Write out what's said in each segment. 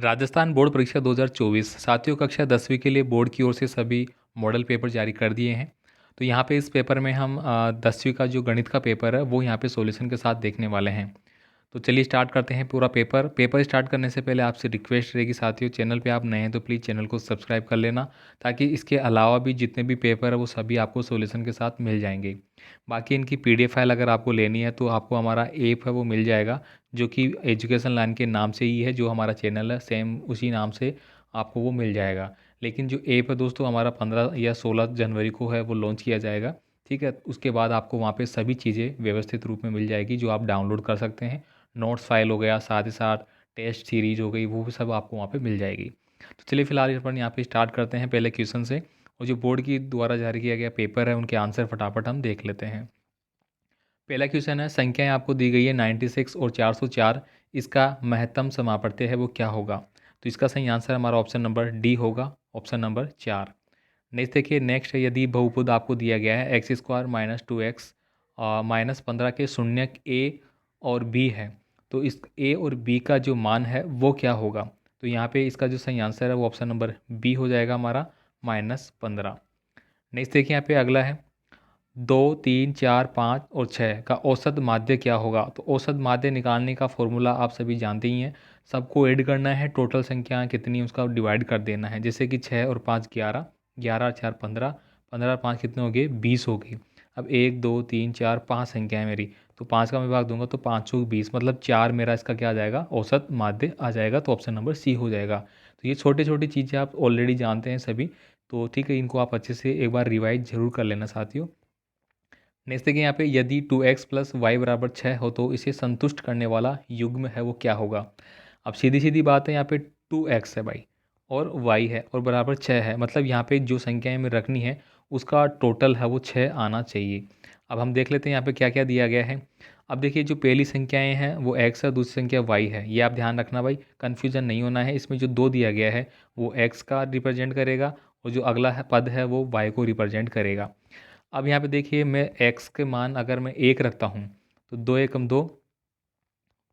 Rajasthan board परीक्षा 2024 साथियों कक्षा 10वीं के लिए बोर्ड की ओर से सभी मॉडल पेपर जारी कर दिए हैं। तो यहाँ पे इस पेपर में हम 10वीं का जो गणित का पेपर है वो यहाँ पे सॉल्यूशन के साथ देखने वाले हैं। तो चलिए स्टार्ट करते हैं पूरा पेपर स्टार्ट करने से पहले आपसे रिक्वेस्ट रहेगी साथियों, चैनल पे आप नए हैं तो प्लीज़ चैनल को सब्सक्राइब कर लेना, ताकि इसके अलावा भी जितने भी पेपर है वो सभी आपको सॉल्यूशन के साथ मिल जाएंगे। बाकी इनकी पीडीएफ फाइल अगर आपको लेनी है तो आपको हमारा ऐप है वो मिल जाएगा, जो कि एजुकेशन लाइन के नाम से ही है, जो हमारा चैनल है सेम उसी नाम से आपको वो मिल जाएगा। लेकिन जो ऐप है दोस्तों हमारा 15 या 16 जनवरी को है वो लॉन्च किया जाएगा। ठीक है, उसके बाद आपको वहाँ पे सभी चीज़ें व्यवस्थित रूप में मिल जाएगी जो आप डाउनलोड कर सकते हैं। नोट्स फाइल हो गया, साथ ही साथ टेस्ट सीरीज हो गई, वो भी सब आपको वहाँ पे मिल जाएगी। तो चलिए फिलहाल अपन यहाँ पे स्टार्ट करते हैं पहले क्वेश्चन से, और जो बोर्ड की द्वारा जारी किया गया पेपर है उनके आंसर फटाफट हम देख लेते हैं। पहला क्वेश्चन है, संख्याएं आपको दी गई है 96 और 404, इसका महत्तम समापत्य है वो क्या होगा? तो इसका सही आंसर हमारा ऑप्शन नंबर डी होगा, ऑप्शन नंबर 4। नेक्स्ट देखिए, नेक्स्ट है, यदि बहुपद आपको दिया गया है एक्स स्क्वायर माइनस 2x -15 के शून्यक ए और बी है, तो इस ए और बी का जो मान है वो क्या होगा? तो यहाँ पे इसका जो सही आंसर है वो ऑप्शन नंबर बी हो जाएगा हमारा, -15। नेक्स्ट देखिए यहाँ पे अगला है, 2 3 4 5 और 6 का औसत माध्य क्या होगा? तो औसत माध्य निकालने का फॉर्मूला आप सभी जानते ही हैं, सबको ऐड करना है, टोटल संख्या कितनी उसका डिवाइड कर देना है। जैसे कि 6 और 5 11, 11 और 4 15, 15 और 5 कितने हो गए? 20 हो गई। अब 1 2 3 4 5 संख्या है मेरी, तो 5 का मैं भाग दूंगा तो 5 चौक 20, मतलब 4 मेरा इसका क्या आ जाएगा? औसत माध्य आ जाएगा, तो ऑप्शन नंबर सी हो जाएगा। तो ये छोटी छोटी चीज़ें आप ऑलरेडी जानते हैं सभी, तो ठीक है, इनको आप अच्छे से एक बार रिवाइज जरूर कर लेना साथियों। नेक्स्ट देखिए यहाँ पे, यदि 2x + y = 6 हो तो इसे संतुष्ट करने वाला युग्म है वो क्या होगा? अब सीधी सीधी बात है, यहाँ पे 2x है भाई और y है और बराबर 6 है, मतलब यहाँ पे जो संख्याएं में रखनी है उसका टोटल है वो 6 आना चाहिए। अब हम देख लेते हैं यहाँ पे क्या क्या दिया गया है। अब देखिए, जो पहली संख्याएं हैं वो x है, दूसरी संख्या y है, ये आप ध्यान रखना भाई, कन्फ्यूजन नहीं होना है। इसमें जो 2 दिया गया है वो x का रिप्रेजेंट करेगा, और जो अगला है पद है वो y को रिप्रेजेंट करेगा। अब यहाँ पे देखिए, मैं x के मान अगर मैं 1 रखता हूँ तो 2 × 2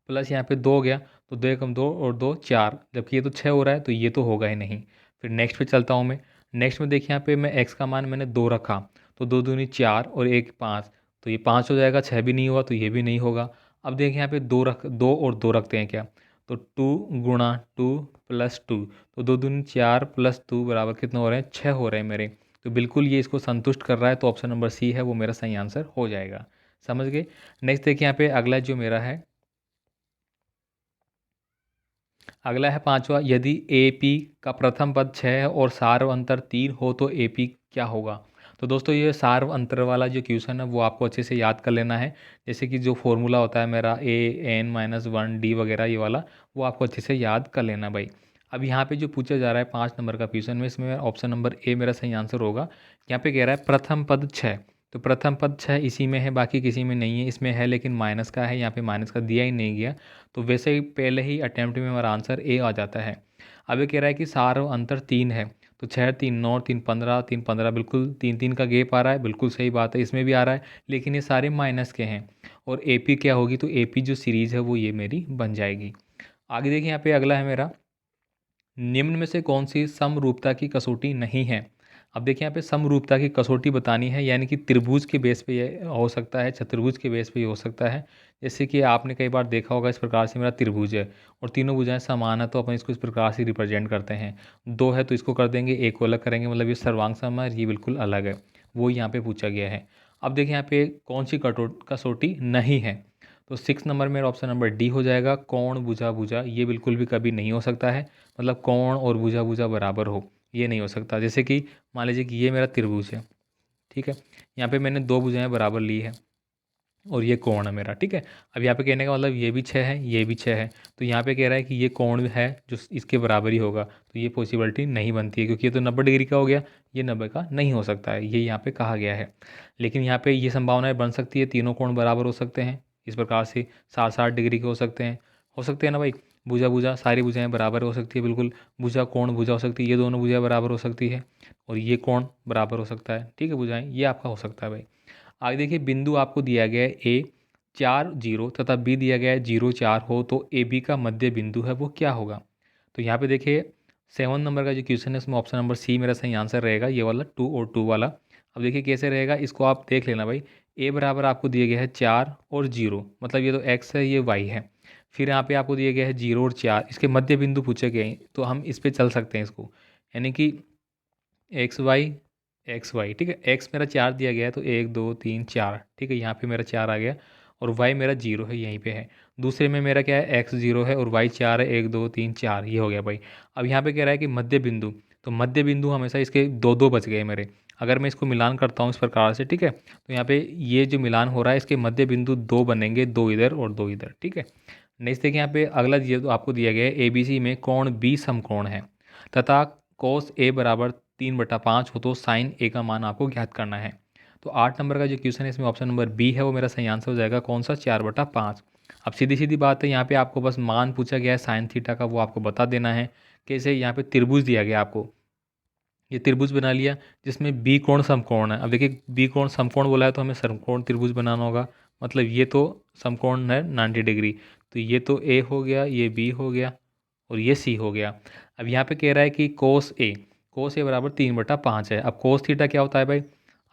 प्लस यहाँ पे 2 हो गया, तो 2 × 2 और 2 4, जबकि ये तो 6 हो रहा है, तो ये तो होगा ही नहीं। फिर नेक्स्ट पे चलता हूँ मैं। नेक्स्ट में देखिए, यहाँ पे मैं x का मान मैंने 2 रखा, तो 2 दूनी 4 और 1 5, तो ये 5 हो जाएगा, 6 भी नहीं हुआ तो ये भी नहीं होगा। अब देखिए यहाँ पे 2 और 2 रखते हैं क्या, तो 2 × 2 + 2, तो 2 दूनी 4 + 2 बराबर कितने हो रहे हैं? 6 हो रहे हैं मेरे। तो बिल्कुल ये इसको संतुष्ट कर रहा है, तो ऑप्शन नंबर सी है वो मेरा सही आंसर हो जाएगा। समझ गए? नेक्स्ट देखिए यहाँ पे अगला जो मेरा है, अगला है पांचवा, यदि ए पी का प्रथम पद 6 है और सार्व अंतर 3 हो तो ए पी क्या होगा? तो दोस्तों ये सार्व अंतर वाला जो क्वेश्चन है वो आपको अच्छे से याद कर लेना है। जैसे कि जो फॉर्मूला होता है मेरा a n - 1 d वगैरह, ये वाला वो आपको अच्छे से याद कर लेना भाई। अब यहाँ पे जो पूछा जा रहा है 5 नंबर का क्वेश्चन में, इसमें ऑप्शन नंबर ए मेरा सही आंसर होगा। यहाँ पे कह रहा है प्रथम पद 6, तो प्रथम पद 6 इसी में है, बाकी किसी में नहीं है। इसमें है लेकिन माइनस का है, यहाँ पे माइनस का दिया ही नहीं गया, तो वैसे ही पहले ही अटैम्प्ट में हमारा आंसर ए आ जाता है। अब ये कह रहा है कि सार्व अंतर 3 है, तो 6 3 9 3 15 3 15, बिल्कुल 3 3 का गैप आ रहा है, बिल्कुल सही बात है, इसमें भी आ रहा है, लेकिन ये सारे माइनस के हैं। और ए पी क्या होगी? तो ए पी जो सीरीज़ है वो ये मेरी बन जाएगी। आगे देखिए, यहाँ पे अगला है मेरा, निम्न में से कौन सी समरूपता की कसौटी नहीं है? अब देखिए, यहाँ पे समरूपता की कसौटी बतानी है, यानी कि त्रिभुज के बेस पे ये हो सकता है, चतुर्भुज के बेस पे ये हो सकता है। जैसे कि आपने कई बार देखा होगा, इस प्रकार से मेरा त्रिभुज है और तीनों भुजाएं समान है, तो अपन इसको इस प्रकार से रिप्रेजेंट करते हैं। 2 है तो इसको कर देंगे, एक को अलग करेंगे, मतलब ये सर्वांग सम है, ये बिल्कुल अलग है, वो यहाँ पे पूछा गया है। अब देखिए यहाँ पे कौन सी कसौटी नहीं है, तो 6 नंबर में ऑप्शन नंबर डी हो जाएगा, कोण भुजा भुजा, ये बिल्कुल भी कभी नहीं हो सकता है। मतलब कोण और भुजा भुजा बराबर हो, ये नहीं हो सकता। जैसे कि मान लीजिए कि ये मेरा त्रिभुज है, ठीक है, यहाँ पे मैंने 2 भुजाएं बराबर ली है और ये कोण है मेरा, ठीक है। अब यहाँ पे कहने का मतलब ये भी 6 है, ये भी 6 है, तो यहाँ पे कह रहा है कि ये कोण है जो इसके बराबर ही होगा, तो ये पॉसिबिलिटी नहीं बनती है, क्योंकि ये तो 90 डिग्री का हो गया, ये 90 का नहीं हो सकता है, ये यहाँ पे कहा गया है। लेकिन यहाँ पे ये संभावनाएं बन सकती है, तीनों कोण बराबर हो सकते हैं इस प्रकार से, 60 60 डिग्री के हो सकते हैं ना भाई। भुजा भुजा सारी भुजाएं बराबर हो सकती है, बिल्कुल भुजा कोण भुजा हो सकती है, ये दोनों भुजाएं बराबर हो सकती है, और ये कोण बराबर हो सकता है, ठीक है, भुजाएं, ये आपका हो सकता है भाई। आगे देखिए, बिंदु आपको दिया गया है ए 4 0 तथा बी दिया गया है 0 4 हो तो ए बी का मध्य बिंदु है वो क्या होगा? तो यहाँ पे देखिए 7 नंबर का जो क्वेश्चन है उसमें ऑप्शन नंबर सी मेरा सही आंसर रहेगा, ये वाला 2 और 2 वाला। अब देखिए कैसे रहेगा, इसको आप देख लेना भाई। ए बराबर आपको दिया गया है 4 और 0, मतलब ये तो एक्स है ये वाई है। फिर यहाँ पे आपको दिया गया है 0 और 4, इसके मध्य बिंदु पूछे गए हैं, तो हम इस पर चल सकते हैं इसको, यानी कि एक्स वाई, ठीक है। एक्स मेरा 4 दिया गया है तो 1 2 3 4, ठीक है, यहाँ पे मेरा 4 आ गया। और वाई मेरा 0 है, यहीं पे है। दूसरे में मेरा क्या है, एक्स 0 है और वाई 4 है, 1 2 3 4, ये हो गया भाई। अब यहाँ पे कह रहा है कि मध्य बिंदु, तो मध्य बिंदु हमेशा इसके दो दो बच गए मेरे। अगर मैं इसको मिलान करता हूँ इस प्रकार से, ठीक है, तो यहाँ पे ये जो मिलान हो रहा है इसके मध्य बिंदु दो बनेंगे, दो इधर और दो इधर, ठीक है। नेक्स्ट देखिए यहाँ पे अगला ये तो आपको दिया गया है ए बी सी में कोण बी समकोण है तथा कोस ए बराबर 3/5 हो तो साइन ए का मान आपको ज्ञात करना है। तो 8 नंबर का जो क्वेश्चन है इसमें ऑप्शन नंबर बी है वो मेरा सही आंसर हो जाएगा, कौन सा, 4/5। अब सीधी सीधी बात है, यहाँ पे आपको बस मान पूछा गया है साइन थीटा का, वो आपको बता देना है। कैसे, यहाँ पे त्रिभुज दिया गया आपको, ये त्रिभुज बना लिया जिसमें बी कोण समकोण है। अब देखिए बी कोण समकोण बोला है तो हमें समकोण त्रिभुज बनाना होगा, मतलब ये तो समकोण है 90 डिग्री, तो ये तो ए हो गया, ये बी हो गया और ये सी हो गया। अब यहाँ पे कह रहा है कि कोस ए बराबर 3/5 है। अब कोस थीटा क्या होता है भाई,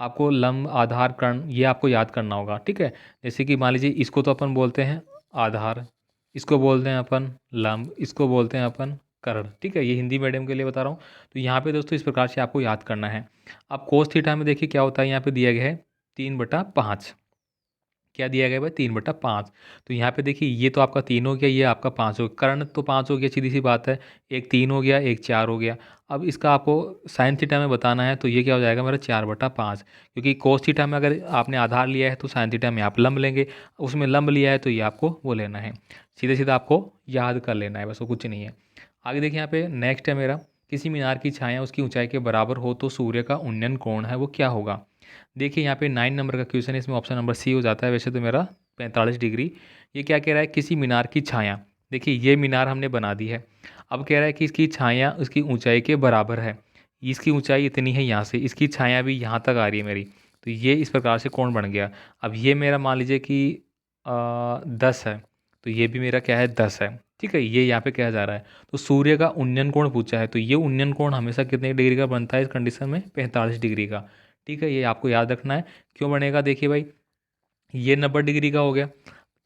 आपको लंब आधार कर्ण ये आपको याद करना होगा, ठीक है। जैसे कि मान लीजिए इसको तो अपन बोलते हैं आधार, इसको बोलते हैं अपन लंब, इसको बोलते हैं अपन कर्ण, ठीक है, ये हिंदी मीडियम के लिए बता रहा हूँ। तो यहाँ पे दोस्तों इस प्रकार से आपको याद करना है। अब कोस थीटा में देखिए क्या होता है, यहाँ पे दिया गया है 3/5, क्या दिया गया भाई, 3/5। तो यहाँ पे देखिए ये तो आपका 3 हो गया, ये आपका 5 हो गया, कर्ण तो 5 हो गया, सीधी सी बात है। एक 3 हो गया, एक 4 हो गया। अब इसका आपको साइन थीटा में बताना है तो ये क्या हो जाएगा मेरा 4/5, क्योंकि कोस थीटा में अगर आपने आधार लिया है तो साइन थीटा में आप लंब लेंगे, उसमें लंब लिया है तो ये आपको वो लेना है, सीधे सीधा आपको याद कर लेना है, बस वो कुछ नहीं है। आगे देखिए यहाँ पे नेक्स्ट है मेरा, किसी मीनार की छाया उसकी ऊंचाई के बराबर हो तो सूर्य का उन्नयन कोण है वो क्या होगा। देखिए यहाँ पे 9 नंबर का क्वेश्चन है, इसमें ऑप्शन नंबर सी हो जाता है, वैसे तो मेरा 45 डिग्री। ये क्या कह रहा है, किसी मीनार की छाया, देखिए ये मीनार हमने बना दी है। अब कह रहा है कि इसकी छाया उसकी ऊंचाई के बराबर है, इसकी ऊंचाई इतनी है यहाँ से, इसकी छाया भी यहाँ तक आ रही है मेरी, तो ये इस प्रकार से कोण बन गया। अब ये मेरा मान लीजिए कि 10 है, तो ये भी मेरा क्या है 10 है, ठीक है, ये यहाँ पे कहा जा रहा है। तो सूर्य का उन्नयन कोण पूछा है, तो ये उन्नयन कोण हमेशा कितने डिग्री का बनता है इस कंडीशन में, 45 डिग्री का, ठीक है, ये आपको याद रखना है। क्यों बनेगा, देखिए भाई ये 90 डिग्री का हो गया,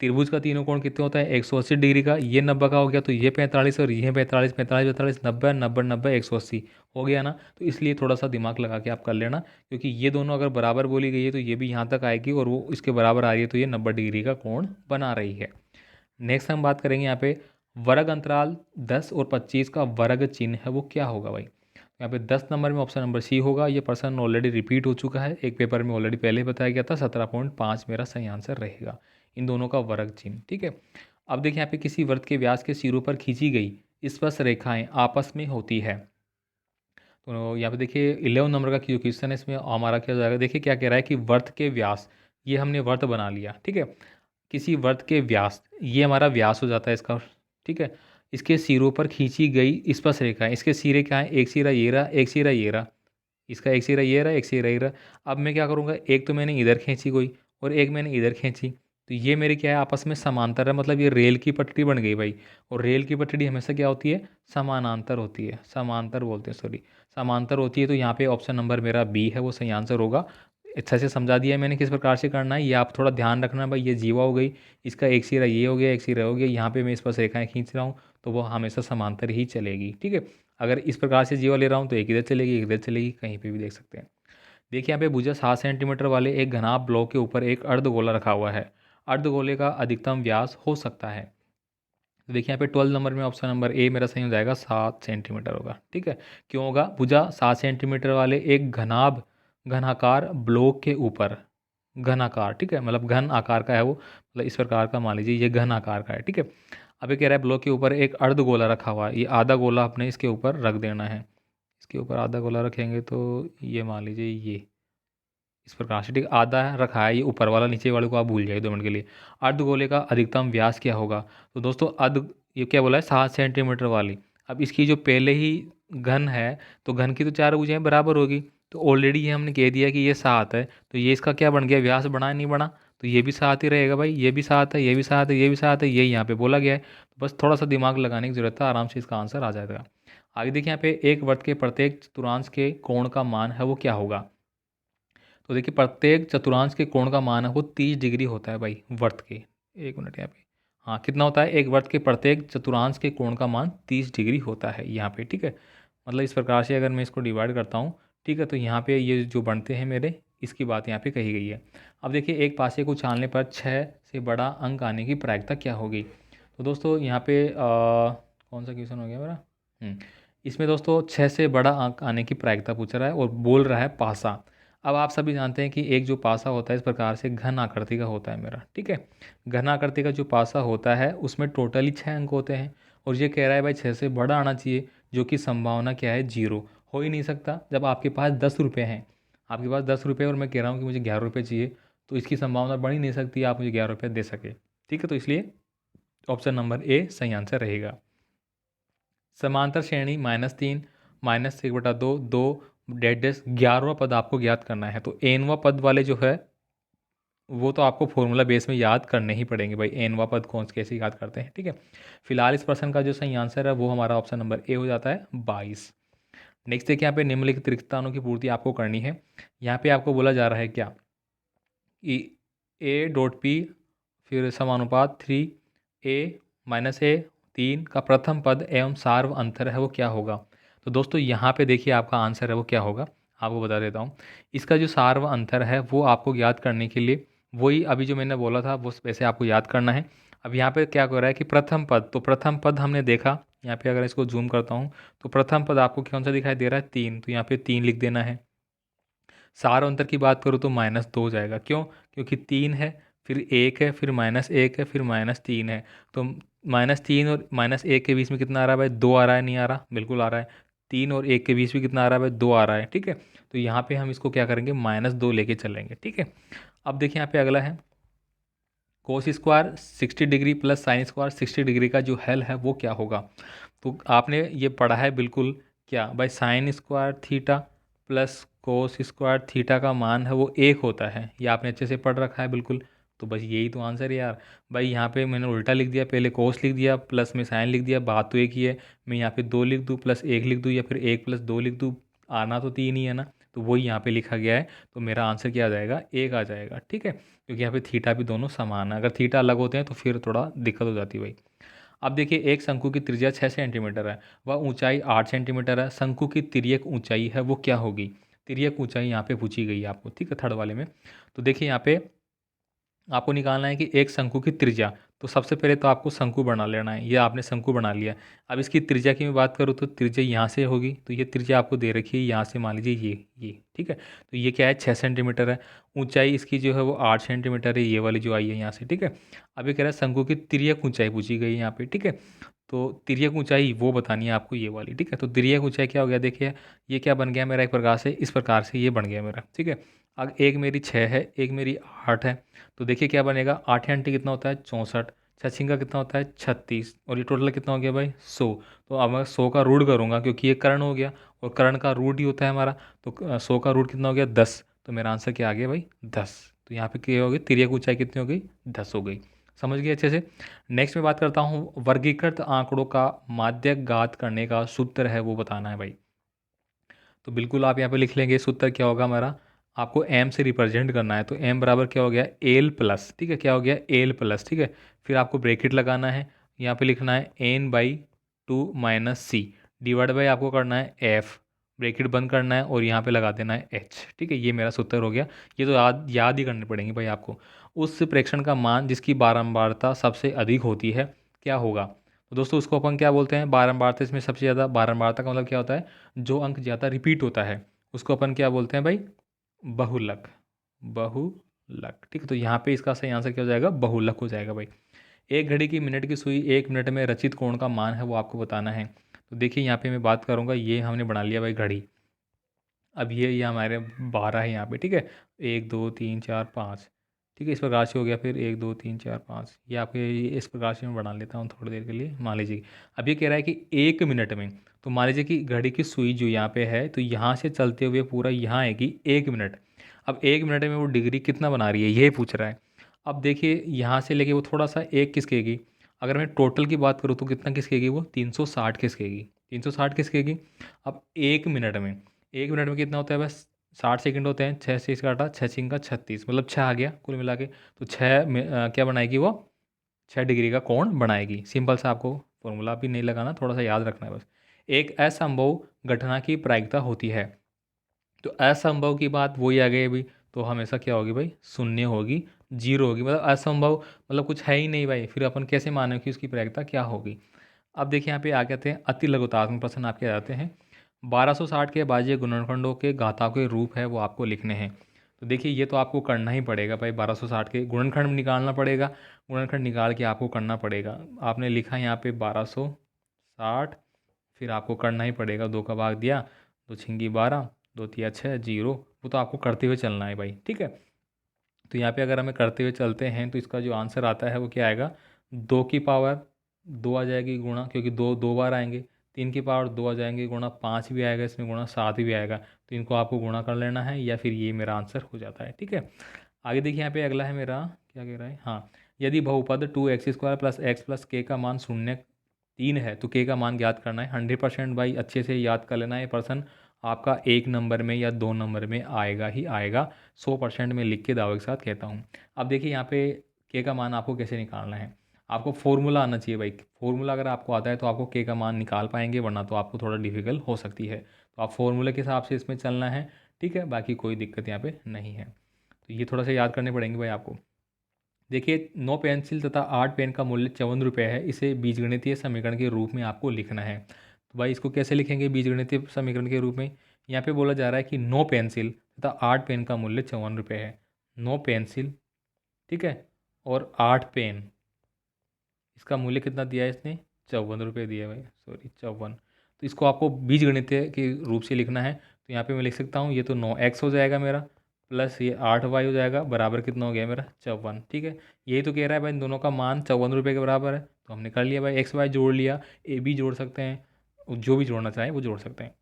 त्रिभुज का तीनों कोण कितने होता है 180 डिग्री का, ये 90 का हो गया, तो ये 45 और ये 45, 45 45 90 90 90 180 हो गया ना। तो इसलिए थोड़ा सा दिमाग लगा के आप कर लेना, क्योंकि ये दोनों अगर बराबर बोली गई है तो ये भी यहाँ तक आएगी और वो इसके बराबर आ रही है, तो ये 90 डिग्री का कोण बना रही है। नेक्स्ट हम बात करेंगे यहाँ पे वर्ग अंतराल 10 और 25 का वर्ग चिन्ह है वो क्या होगा भाई। यहाँ पे 10 नंबर में ऑप्शन नंबर सी होगा, ये पर्सन ऑलरेडी रिपीट हो चुका है, एक पेपर में ऑलरेडी पहले ही बताया गया था, 17.5 मेरा सही आंसर रहेगा इन दोनों का वर्ग चिन्ह, ठीक है। अब देखिए यहाँ पे किसी वृत्त के व्यास के सिरों पर खींची गई स्पर्श रेखाएं आपस में होती है। तो यहाँ पे देखिए 11 नंबर का क्वेश्चन है, इसमें हमारा क्या हो जाएगा, देखिए क्या कह रहा है कि वृत्त के व्यास, ये हमने वृत्त बना लिया, ठीक है, किसी वृत्त के व्यास, ये हमारा व्यास हो जाता है इसका, ठीक है, इसके सिरों पर खींची गई स्पर्श रेखा है, इसके सिरे क्या है, एक सिरा ये रहा, एक सिरा ये रहा, इसका एक सिरा ये रहा, एक सिरा ये रहा। अब मैं क्या करूँगा, एक तो मैंने इधर खींची कोई और एक मैंने इधर खींची, तो ये मेरी क्या है आपस में समांतर है, मतलब ये रेल की पटरी बन गई भाई। और रेल की पटरी हमेशा क्या होती है, समानांतर होती है, समांतर बोलते हैं सॉरी, समांतर होती है। तो यहाँ पे ऑप्शन नंबर मेरा बी है वो सही आंसर होगा। अच्छा से समझा दिया है मैंने किस प्रकार से करना है, ये आप थोड़ा ध्यान रखना भाई। ये जीवा हो गई, इसका एक सिरा ये हो गया, एक सिरा हो गया, यहाँ पे मैं इस पर रेखाएं खींच रहा हूँ तो वो हमेशा समांतर ही चलेगी, ठीक है। अगर इस प्रकार से जीवा ले रहा हूँ तो एक इधर चलेगी, एक इधर चलेगी, कहीं पे भी देख सकते हैं। देखिए यहाँ पे भुजा 7 सेंटीमीटर वाले एक घनाभ ब्लॉक के ऊपर एक अर्धगोला रखा हुआ है, अर्धगोले का अधिकतम व्यास हो सकता है। तो देखिए यहाँ पे 12 नंबर में ऑप्शन नंबर ए मेरा सही हो जाएगा, 7 सेंटीमीटर होगा, ठीक है। क्यों होगा, भुजा 7 सेंटीमीटर वाले एक घनाकार ब्लॉक के ऊपर, घनाकार, ठीक है, मतलब घन आकार का है वो, मतलब इस प्रकार का मान लीजिए ये घन आकार का है, ठीक है। अभी कह रहा है ब्लॉक के ऊपर एक अर्ध गोला रखा हुआ है, ये आधा गोला अपने इसके ऊपर रख देना है, इसके ऊपर आधा गोला रखेंगे तो ये मान लीजिए ये इस प्रकार से, ठीक है, आधा रखा है, ये ऊपर वाला, नीचे वाले को आप भूल जाइए 2 मिनट के लिए। अर्धगोले का अधिकतम व्यास क्या होगा, तो दोस्तों ये क्या बोला है 7 सेंटीमीटर वाली। अब इसकी जो पहले ही घन है, तो घन की तो 4 भुजाएं बराबर होगी, तो ऑलरेडी ये हमने कह दिया कि ये 7 है, तो ये इसका क्या बन गया, व्यास बना नहीं बना, तो ये भी 7 ही रहेगा भाई, ये भी 7 है, ये भी 7 है, ये भी 7 है, ये यहाँ पे बोला गया है। तो बस थोड़ा सा दिमाग लगाने की ज़रूरत है, आराम से इसका आंसर आ जाएगा। आगे देखिए यहाँ पे एक वृत्त के प्रत्येक चतुर्थांश के कोण का मान है वो क्या होगा। तो देखिए प्रत्येक चतुर्थांश के कोण का मान है वो 30 डिग्री होता है भाई वर्त के। एक मिनट यहाँ पे, हाँ कितना होता है, एक वर्त के प्रत्येक चतुर्थांश के कोण का मान 30 डिग्री होता है यहाँ पे, ठीक है। मतलब इस प्रकार से अगर मैं इसको डिवाइड करता हूँ, ठीक है, तो यहाँ पे ये जो बनते हैं मेरे, इसकी बात यहाँ पे कही गई है। अब देखिए एक पासे को छानने पर 6 से बड़ा अंक आने की प्रायिकता क्या होगी। तो दोस्तों यहाँ पे कौन सा क्वेश्चन हो गया मेरा, इसमें दोस्तों 6 से बड़ा अंक आने की प्रायिकता पूछ रहा है और बोल रहा है पासा। अब आप सभी जानते हैं कि एक जो पासा होता है इस प्रकार से घन आकृति का होता है मेरा, ठीक है। घन आकृति का जो पासा होता है उसमें टोटली 6 अंक होते हैं, और ये कह रहा है भाई 6 से बड़ा आना चाहिए, जो कि संभावना क्या है, 0 हो ही नहीं सकता। जब आपके पास 10 रुपये हैं, आपके पास 10 रुपये और मैं कह रहा हूँ कि मुझे 11 रुपये चाहिए, तो इसकी संभावना बढ़ ही नहीं सकती आप मुझे 11 रुपये दे सके, ठीक है। तो इसलिए ऑप्शन नंबर ए सही आंसर रहेगा। समांतर श्रेणी -3 -1/2 2 डेड 11वां पद आपको ज्ञात करना है। तो एनवा पद वाले जो है वो तो आपको फॉर्मूला बेस में याद करने ही पड़ेंगे भाई, एनवा पद कौन से कैसे याद करते हैं, ठीक है। फिलहाल इस प्रश्न का जो सही आंसर है वो हमारा ऑप्शन नंबर ए हो जाता है 22। नेक्स्ट देखिए यहाँ पे निम्नलिखित रिक्त स्थानों की पूर्ति आपको करनी है। यहाँ पे आपको बोला जा रहा है क्या कि ए डॉट पी फिर समानुपात 3 का प्रथम पद एवं सार्व अंतर है वो क्या होगा। तो दोस्तों यहाँ पे देखिए आपका आंसर है वो क्या होगा, आपको बता देता हूँ। इसका जो सार्व अंतर है वो आपको याद करने के लिए वही अभी जो मैंने बोला था वो वैसे आपको याद करना है। अब यहाँ पे क्या हो रहा है कि प्रथम पद, तो प्रथम पद हमने देखा, यहाँ पे अगर इसको जूम करता हूँ तो प्रथम पद आपको कौन सा दिखाई दे रहा है, 3, तो यहाँ पे 3 लिख देना है। सार अंतर की बात करूँ तो -2 हो जाएगा, क्यों, क्योंकि 3 है फिर 1 है फिर -1 है फिर -3 है। तो -3 और -1 के बीच में कितना आ रहा है भाई, 2 आ रहा है, नहीं आ रहा, बिल्कुल आ रहा है। 3 और 1 के बीच में कितना आ रहा है भाई, 2 आ रहा है, ठीक है। तो यहाँ पे हम इसको क्या करेंगे, -2 लेके चलेंगे, ठीक है। अब देखिए यहाँ पे अगला है cos square 60 degree plus sine square 60 degree का जो हेल है वो क्या होगा। तो आपने ये पढ़ा है बिल्कुल, क्या भाई, sine square theta plus cos square theta का मान है वो 1 होता है, ये आपने अच्छे से पढ़ रखा है बिल्कुल। तो बस यही तो आंसर है यार। भाई यहाँ पे मैंने उल्टा लिख दिया, पहले कोस लिख दिया प्लस में साइन लिख दिया, बात तो एक ही है। मैं यहाँ पे 2 लिख दूँ प्लस 1 लिख दूँ या फिर 1 + 2 लिख दूँ, आना तो 3 ही है ना। तो वही यहाँ पे लिखा गया है, तो मेरा आंसर क्या आ जाएगा, 1 आ जाएगा, ठीक है। क्योंकि यहाँ पे थीटा भी दोनों समान है, अगर थीटा अलग होते हैं तो फिर थोड़ा दिक्कत हो जाती है भाई। अब देखिए एक शंकु की त्रिज्या 6 सेंटीमीटर है, वह ऊंचाई 8 सेंटीमीटर है, शंकु की तिर्यक ऊंचाई है वो क्या होगी। तिर्यक ऊंचाई यहाँ पे पूछी गई है आपको, ठीक है, थर्ड वाले में। तो देखिए यहाँ पे आपको निकालना है कि एक शंकु की त्रिज्या, तो सबसे पहले तो आपको शंकु बना लेना है, ये आपने शंकु बना लिया। अब इसकी त्रिज्या की मैं बात करूँ तो त्रिज्या यहाँ से होगी, तो ये त्रिज्या आपको दे रखी है यहाँ से, मान लीजिए ये, ठीक है। तो ये क्या है, 6 सेंटीमीटर है। ऊंचाई इसकी जो है वो 8 सेंटीमीटर है, ये वाली जो आई है यहाँ से, ठीक है। अब ये कह रहा है शंकु की तिर्यक ऊंचाई पूछी गई है यहाँ पे, ठीक है। तो तिर्यक ऊंचाई वो बतानी है आपको, ये वाली, ठीक है। तो तिर्यक ऊंचाई क्या हो गया, देखिए ये क्या बन गया मेरा, एक प्रकार से इस प्रकार से ये बन गया मेरा, ठीक है। अब एक मेरी 6 है, एक मेरी 8 है, तो देखिए क्या बनेगा, 8 अंटी कितना होता है 64, छछिंगा कितना होता है 36, और ये टोटल कितना हो गया भाई 100। तो अब मैं 100 का रूट करूँगा क्योंकि ये कर्ण हो गया और कर्ण का रूट ही होता है हमारा, तो 100 का रूट कितना हो गया 10, तो मेरा आंसर क्या आ गया भाई 10। तो यहाँ पे क्या हो गई, तिर्यक ऊंचाई कितनी हो गई 10 हो गई, समझ गए अच्छे से। नेक्स्ट मैं बात करता हूँ वर्गीकृत आंकड़ों का माध्य घात करने का सूत्र है वो बताना है भाई। तो बिल्कुल आप यहाँ पे लिख लेंगे, सूत्र क्या होगा हमारा, आपको एम से रिप्रेजेंट करना है, तो एम बराबर क्या हो गया एल प्लस, ठीक है, क्या हो गया एल प्लस, ठीक है। फिर आपको ब्रैकेट लगाना है, यहाँ पे लिखना है n/2 - c डिवाइड बाई आपको करना है एफ, ब्रैकेट बंद करना है और यहाँ पे लगा देना है एच, ठीक है। ये मेरा सूत्र हो गया। ये तो याद ही करने पड़ेंगे भाई आपको। उस प्रेक्षण का मान जिसकी बारंबारता सबसे अधिक होती है क्या होगा। तो दोस्तों उसको अपन क्या बोलते हैं, बारंबारता, इसमें सबसे ज़्यादा बारंबारता का मतलब क्या होता है, जो अंक ज़्यादा रिपीट होता है उसको अपन क्या बोलते हैं भाई, बहुलक, बहुलक, ठीक है। तो यहाँ पे इसका सही आंसर क्या हो जाएगा, बहुलक हो जाएगा भाई। एक घड़ी की मिनट की सुई 1 मिनट में रचित कोण का मान है वो आपको बताना है। तो देखिए यहाँ पे मैं बात करूँगा, ये हमने बना लिया भाई घड़ी। अब ये हमारे 12 है यहाँ पे, ठीक है, 1 2 3 4 5, ठीक है, इस प्रकार से हो गया। फिर 1 2 3 4 5, ये आपके इस प्रकार से मैं बना लेता हूँ थोड़ी देर के लिए, मान लीजिए। अब ये कह रहा है कि 1 मिनट में, तो मान लीजिए कि घड़ी की सुई जो यहाँ पे है तो यहाँ से चलते हुए पूरा यहाँ आएगी 1 मिनट। अब 1 मिनट में वो डिग्री कितना बना रही है ये पूछ रहा है। अब देखिए यहाँ से लेके वो थोड़ा सा एक खिसकेगी। अगर मैं टोटल की बात करूँ तो कितना खिसकेगी वो 360 खिसकेगी, 360 खिसकेगी। अब 1 मिनट में कितना होता है बस 60 सेकंड होते हैं। 6 से इसका काटा, 6 6 का 36, मतलब 6 आ गया कुल मिला के। तो क्या बनाएगी वो, 6 डिग्री का कोण बनाएगी। सिंपल सा, आपको फॉर्मूला भी नहीं लगाना, थोड़ा सा याद रखना है बस। एक असंभव घटना की प्रायिकता होती है। तो असंभव की बात वही आ गई अभी। तो हमेशा क्या होगी भाई, शून्य होगी, जीरो होगी, मतलब असंभव, मतलब कुछ है ही नहीं भाई, फिर अपन कैसे माने कि उसकी प्रायिकता क्या होगी। अब देखिए यहाँ पे आ कहते हैं अति लघुतात्मक प्रश्न आपके आ जाते हैं। 1260 के बाज्य गुणनखंडों के घातांक के रूप है वो आपको लिखने हैं। तो देखिए ये तो आपको करना ही पड़ेगा भाई, 1260 के गुणनखंड निकालना पड़ेगा। गुणनखंड निकाल के आपको करना पड़ेगा। आपने लिखा यहाँ पे 1260, फिर आपको करना ही पड़ेगा, 2 का भाग दिया, 2 × 12, 2 × 6, जीरो। वो तो आपको करते हुए चलना है भाई, ठीक है। तो यहाँ पे अगर हमें करते हुए चलते हैं तो इसका जो आंसर आता है वो क्या आएगा, 2 आ जाएगी गुणा, क्योंकि दो दो बार आएंगे। 3 आ जाएंगे गुणा, 5 भी आएगा इसमें गुणा, 7 भी आएगा। तो इनको आपको गुणा कर लेना है, या फिर ये मेरा आंसर हो जाता है, ठीक है। आगे देखिए यहाँ पे अगला है मेरा, क्या कह रहा है, हाँ। यदि बहुपद 2x² + x + k का मान 0 3 है तो k का मान ज्ञात करना है। 100% भाई अच्छे से याद कर लेना है। प्रश्न आपका 1 नंबर में या 2 नंबर में आएगा ही आएगा। 100% में लिख के दावे के साथ कहता हूँ। अब देखिए यहाँ पे के का मान आपको कैसे निकालना है। आपको फॉर्मूला आना चाहिए भाई। फॉर्मूला अगर आपको आता है तो आपको के का मान निकाल पाएंगे, वरना तो आपको थोड़ा डिफिकल्ट हो सकती है। तो आप फॉर्मूले के हिसाब से इसमें चलना है, ठीक है। बाकी कोई दिक्कत यहाँ पे नहीं है। तो ये थोड़ा सा याद करने पड़ेंगे भाई आपको। देखिए 9 पेंसिल तथा 8 पेन का मूल्य 54 रुपये है। इसे बीजगणितीय समीकरण के रूप में आपको लिखना है। तो भाई इसको कैसे लिखेंगे बीजगणितीय समीकरण के रूप में। यहाँ पे बोला जा रहा है कि 9 पेंसिल तथा 8 पेन का मूल्य 54 रुपये है। 9 पेंसिल, ठीक है, और 8 पेन, इसका मूल्य कितना दिया है इसने, 54 रुपये दिया है भाई, सॉरी 54। तो इसको आपको बीजगणितीय के रूप से लिखना है। तो यहाँ पे मैं लिख सकता हूँ, ये तो 9x हो जाएगा मेरा, प्लस ये 8y हो जाएगा, बराबर कितना हो गया मेरा 54, ठीक है। यही तो कह रहा है भाई, इन दोनों का मान 54 रुपये के बराबर है। तो हमने कर लिया भाई, एक्स वाई जोड़ लिया, ए बी जोड़ सकते हैं, जो भी जोड़ना चाहें वो जोड़ सकते हैं।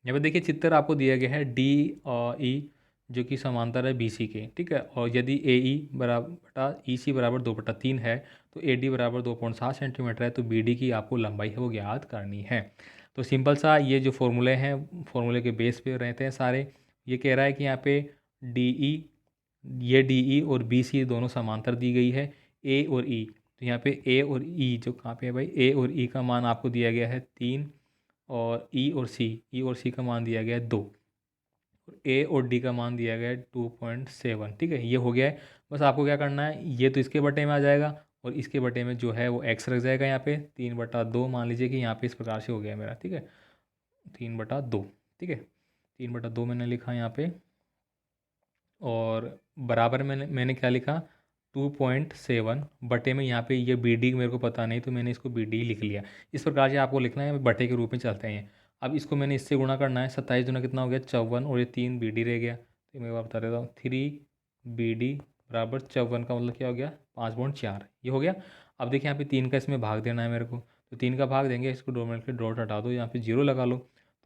यहाँ पे देखिए चित्र आपको दिया गया है डी और ई, जो कि समांतर है बी सी के, ठीक है। और यदि ए ई बराबर बटा ई सी बराबर 2/3 है, तो ए डी बराबर 2.7 सेंटीमीटर है, तो बी डी की आपको लंबाई है वो ज्ञात करनी है। तो सिंपल सा ये जो फॉर्मूले हैं, फॉर्मूले के बेस पे रहते हैं सारे। ये कह रहा है कि यहाँ पे डी ई, ये डी ई और बी सी दोनों समांतर दी गई है, ए और ई। तो यहाँ पे ए और ई जो कहाँ पे है भाई, ए और ई का मान आपको दिया गया है 3, और ई और सी का मान दिया गया है 2, ए और डी का मान दिया गया है 2.7, ठीक है। ये हो गया है। बस आपको क्या करना है, ये तो इसके बटे में आ जाएगा, और इसके बटे में जो है वो एक्स रख जाएगा यहाँ पे। 3/2 मान लीजिए कि यहाँ पे इस प्रकार से हो गया मेरा, ठीक है, 3/2, ठीक है। 3/2 मैंने लिखा यहाँ पे, और बराबर मैंने क्या लिखा, 2.7 बटे में, यहाँ पे ये बी डी मेरे को पता नहीं तो मैंने इसको बी डी लिख लिया। इस प्रकार से आपको लिखना है, बटे के रूप में चलते हैं। अब इसको मैंने इससे गुणा करना है, 27 गुना कितना हो गया 54, और ये 3 बी डी रह गया। तो मैं बता देता हूँ, 3 BD बराबर 54 का मतलब क्या हो गया, 5.4, ये हो गया। अब देखिए यहाँ पे 3 का इसमें भाग देना है मेरे को, तो 3 का भाग देंगे, इसको डॉट में डॉट हटा दो, यहाँ पे जीरो लगा लो।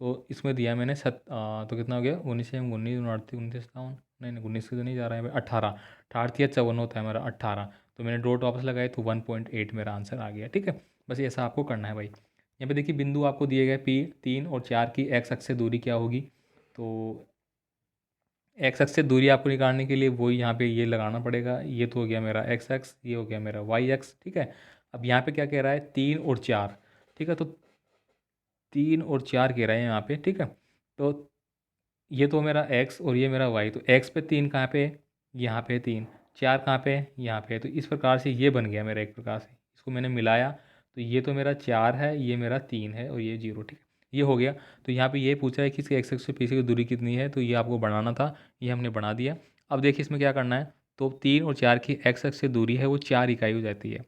तो इसमें दिया मैंने तो कितना हो गया, 19 19 29 29 57, नहीं 19 से तो नहीं जा रहा है भाई, 18, 18 या 54 होता है मेरा 18। तो मैंने डॉट वापस लगाए तो 1.8 मेरा आंसर आ गया, ठीक है। बस ऐसा आपको करना है भाई। यहाँ पे देखिए बिंदु आपको दिए गए पी 3 और 4 की एक्स अक्ष से दूरी क्या होगी। तो एक्स अक्ष से दूरी आपको निकालने के लिए वही यहाँ पे ये लगाना पड़ेगा। ये तो हो गया मेरा एक्स अक्ष, ये हो गया मेरा वाई अक्ष, ठीक है। अब यहाँ पे क्या कह रहा है, 3 और 4, ठीक है। तो 3 और 4 कह रहे हैं यहाँ पे, ठीक है। तो ये तो मेरा x और ये मेरा y, तो x पे 3 कहाँ पे है, यहाँ पे 3, 4 कहाँ पे है, यहाँ पे है। तो इस प्रकार से ये बन गया मेरा, एक प्रकार से इसको मैंने मिलाया, तो ये तो मेरा 4 है, ये मेरा 3 है, और ये 0, ठीक है। ये हो गया। तो यहाँ पे ये पूछा है कि इसके x अक्ष से पीछे की दूरी कितनी है, तो ये आपको बढ़ाना था, ये हमने बढ़ा दिया। अब देखिए इसमें क्या करना है, तो 3 और 4 की x अक्ष से दूरी है वो 4 इकाई हो जाती है।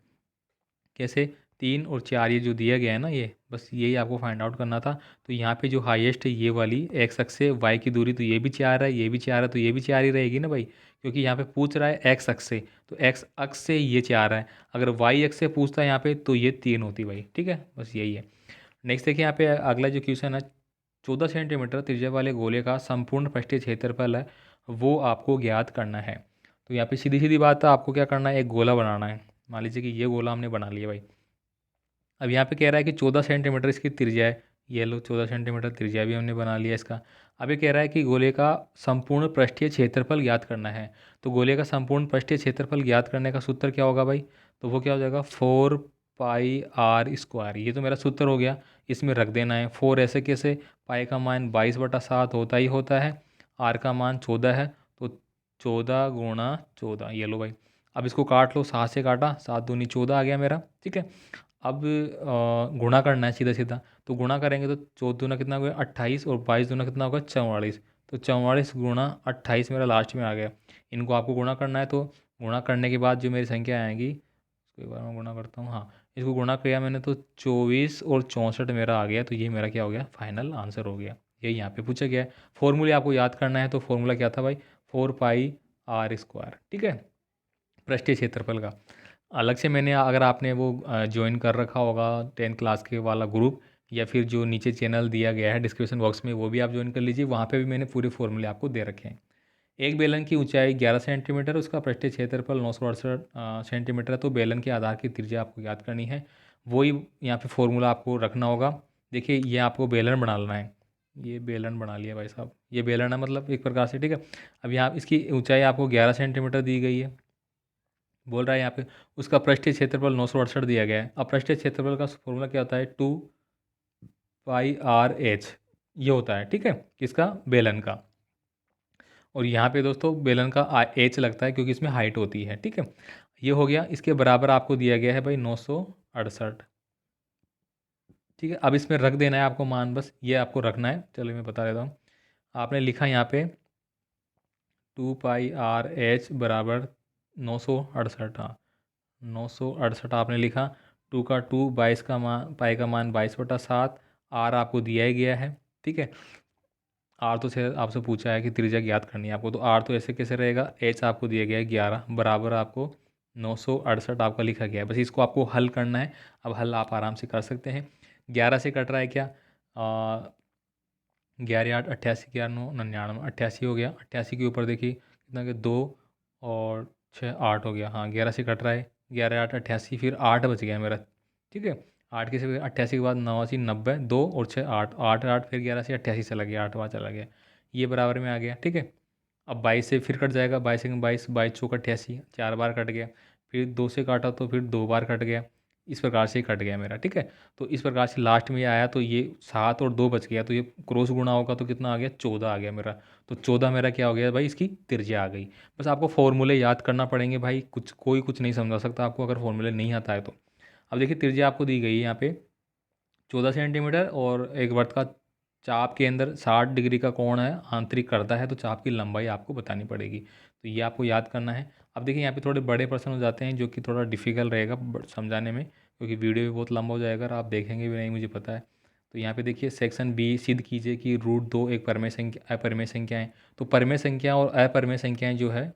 कैसे, 3 और 4 ये जो दिया गया है ना, ये बस यही आपको फाइंड आउट करना था। तो यहाँ पे जो हाईएस्ट है ये वाली एक्स अक्ष से वाई की दूरी, तो ये भी 4 है, ये भी 4 है, तो ये भी 4 ही रहेगी ना भाई, क्योंकि यहाँ पे पूछ रहा है एक्स अक्ष से, तो एक्स अक्ष से ये 4 है। अगर वाई अक्ष से पूछता है यहाँ पे तो ये 3 होती भाई, ठीक है। बस यही है। नेक्स्ट देखिए यहाँ पे अगला जो क्वेश्चन है, 14 सेंटीमीटर त्रिज्या वाले गोले का संपूर्ण पृष्ठीय क्षेत्रफल है वो आपको ज्ञात करना है। तो तो यहाँ पे सीधी सीधी बात है, आपको क्या करना है, एक गोला बनाना है। मान लीजिए कि ये गोला हमने बना लिया भाई। अब यहाँ पे कह रहा है कि 14 सेंटीमीटर इसकी त्रिज्या है। ये लो 14 सेंटीमीटर त्रिज्या भी हमने बना लिया इसका। अब ये कह रहा है कि गोले का संपूर्ण पृष्ठीय क्षेत्रफल ज्ञात करना है। तो गोले का संपूर्ण पृष्ठीय क्षेत्रफल ज्ञात करने का सूत्र क्या होगा भाई? तो वो क्या हो जाएगा, 4 पाई r स्क्वायर। ये तो मेरा सूत्र हो गया, इसमें रख देना है। 4 ऐसे कैसे, पाई का मान 22/7 होता ही होता है, r का मान 14 है, तो 14 × 14, ये लो भाई। अब इसको काट लो, 7 से काटा, 7 दूनी 14 आ गया मेरा, ठीक है। अब गुणा करना है सीधा सीधा, तो गुणा करेंगे तो 14 दूना कितना होगा 28, और 22 दूना कितना होगा 44। तो 44 × 28 मेरा लास्ट में आ गया। इनको आपको गुणा करना है, तो गुणा करने के बाद जो मेरी संख्या आएगी उसको एक बार मैं गुणा करता हूँ। हाँ, इसको गुणा किया मैंने तो 24 और 64 मेरा आ गया। तो ये मेरा क्या हो गया, फाइनल आंसर हो गया। ये यहाँ पे पूछा गया है। फॉर्मूले आपको याद करना है, तो फॉर्मूला क्या था भाई, 4 पाई r स्क्वायर, ठीक है, पृष्ठीय क्षेत्रफल का। अलग से मैंने, अगर आपने वो ज्वाइन कर रखा होगा 10th क्लास के वाला ग्रुप, या फिर जो नीचे चैनल दिया गया है डिस्क्रिप्शन बॉक्स में, वो भी आप ज्वाइन कर लीजिए। वहाँ पे भी मैंने पूरे फॉर्मूले आपको दे रखे हैं। एक बेलन की ऊंचाई 11 सेंटीमीटर, उसका पृष्ठीय क्षेत्रफल 968 सेंटीमीटर है। तो बेलन के आधार की त्रिज्या आपको याद करनी है, वही यहाँ पे फॉर्मूला आपको रखना होगा। देखिए, ये आपको बेलन बनाना है। ये बेलन बना लिया भाई साहब, ये बेलन है मतलब एक प्रकार से, ठीक है। अब यहाँ इसकी ऊंचाई आपको 11 सेंटीमीटर दी गई है, बोल रहा है यहाँ पे उसका पृष्ठीय क्षेत्रफल 968 दिया गया है। अब पृष्ठीय क्षेत्रफल का फॉर्मूला क्या होता है, 2 पाई r h, ये होता है, ठीक है, किसका, बेलन का। और यहाँ पे दोस्तों बेलन का h लगता है क्योंकि इसमें हाइट होती है, ठीक है। ये हो गया, इसके बराबर आपको दिया गया है भाई 968, ठीक है। अब इसमें रख देना है आपको मान, बस ये आपको रखना है। चलिए मैं बता देता हूँ। आपने लिखा यहाँ पे 2 पाई r h बराबर 968, हाँ 968 आपने लिखा। 2 का 2, 22 का मान, पाई का मान 22/7, आर आपको दिया ही गया है, ठीक है। आर तो से आपसे पूछा है कि त्रिज्या ज्ञात करनी है आपको, तो आर तो ऐसे कैसे रहेगा, एच आपको दिया गया है 11, बराबर आपको 968 आपका लिखा गया है। बस इसको आपको हल करना है। अब हल आप आराम से कर सकते हैं। 11 से कट रहा है क्या, 11 8 88, 11 9 99, 88 हो गया। 88 के ऊपर देखिए कितना गया, 2 और 6 8 हो गया। हाँ, 11 से कट रहा है, 11 8 88, फिर 8 बच गया मेरा, ठीक है। 8 के से 88 के बाद 89 90, 2 और 6 8 8 8, फिर 11 से 88 चला गया, 8वां चला गया, ये बराबर में आ गया, ठीक है। अब 22 से फिर कट जाएगा, 22 से 22, 22 चौक 88, 4 बार कट गया। फिर 2 से काटा तो फिर 2 बार कट गया। इस प्रकार से कट गया मेरा, ठीक है। तो इस प्रकार से लास्ट में ये आया, तो ये 7 और 2 बच गया, तो ये क्रॉस गुणा होगा तो कितना आ गया, 14 आ गया मेरा। तो 14 मेरा क्या हो गया भाई, इसकी त्रिज्या आ गई। बस आपको फॉर्मूले याद करना पड़ेंगे भाई, कुछ नहीं समझा सकता आपको अगर फॉर्मूले नहीं आता है तो। अब देखिए त्रिज्या आपको दी गई है यहाँ पे 14 सेंटीमीटर, और एक वृत्त का चाप के अंदर 60 डिग्री का कोण है, आंतरिक करता है, तो चाप की लंबाई आपको बतानी पड़ेगी। तो ये आपको याद करना है। अब देखिए यहाँ पे थोड़े बड़े प्रश्न हो जाते हैं, जो कि थोड़ा डिफिकल्ट रहेगा समझाने में, क्योंकि वीडियो भी बहुत लंबा हो जाएगा और आप देखेंगे भी नहीं, मुझे पता है। तो यहाँ पे देखिए सेक्शन बी, सिद्ध कीजिए कि √2 एक परमेय संख्या, अपरिमेय संख्या है। तो परमेय संख्या और अपरिमेय संख्याएं जो है,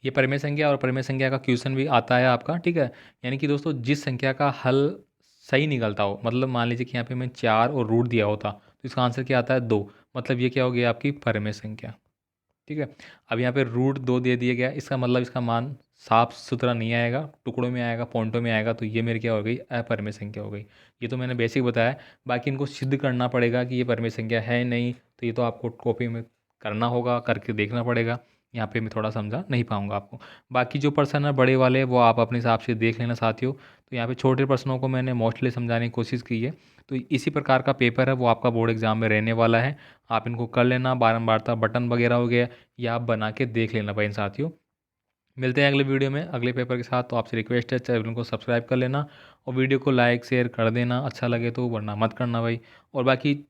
ये परिमेय संख्या और परिमेय संख्या का क्वेश्चन भी आता है आपका, ठीक है। यानी कि दोस्तों जिस संख्या का हल सही निकलता हो, मतलब मान लीजिए कि यहाँ पे मैं 4 और रूट दिया होता, तो इसका आंसर क्या आता है 2, मतलब ये क्या हो गया आपकी परिमेय संख्या, ठीक है। अब यहाँ पे √2 दे दिया गया, इसका मतलब इसका मान साफ सुथरा नहीं आएगा, टुकड़ों में आएगा, पॉइंटों में आएगा, तो ये मेरी क्या हो गई, अपरिमेय संख्या हो गई। ये तो मैंने बेसिक बताया, बाकी इनको सिद्ध करना पड़ेगा कि ये परिमेय संख्या है नहीं, तो ये तो आपको कॉपी में करना होगा, करके देखना पड़ेगा। यहाँ पे मैं थोड़ा समझा नहीं पाऊंगा आपको। बाकी जो प्रश्न है बड़े वाले, वो आप अपने हिसाब से देख लेना साथियों। तो यहाँ पे छोटे प्रश्नों को मैंने मोस्टली समझाने की कोशिश की है। तो इसी प्रकार का पेपर है वो आपका बोर्ड एग्जाम में रहने वाला है। आप इनको कर लेना, बारंबारता बटन वगैरह हो गया, या आप बना के देख लेना भाई साथियों। मिलते हैं अगले वीडियो में अगले पेपर के साथ। तो आपसे रिक्वेस्ट है चैनल को सब्सक्राइब कर लेना, और वीडियो को लाइक शेयर कर देना अच्छा लगे तो, वरना मत करना भाई। और बाकी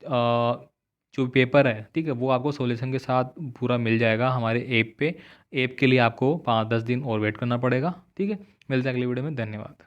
जो पेपर है, ठीक है, वो आपको सॉल्यूशन के साथ पूरा मिल जाएगा हमारे ऐप पे। ऐप के लिए आपको 5-10 दिन और वेट करना पड़ेगा, ठीक है। मिलते हैं अगले वीडियो में, धन्यवाद।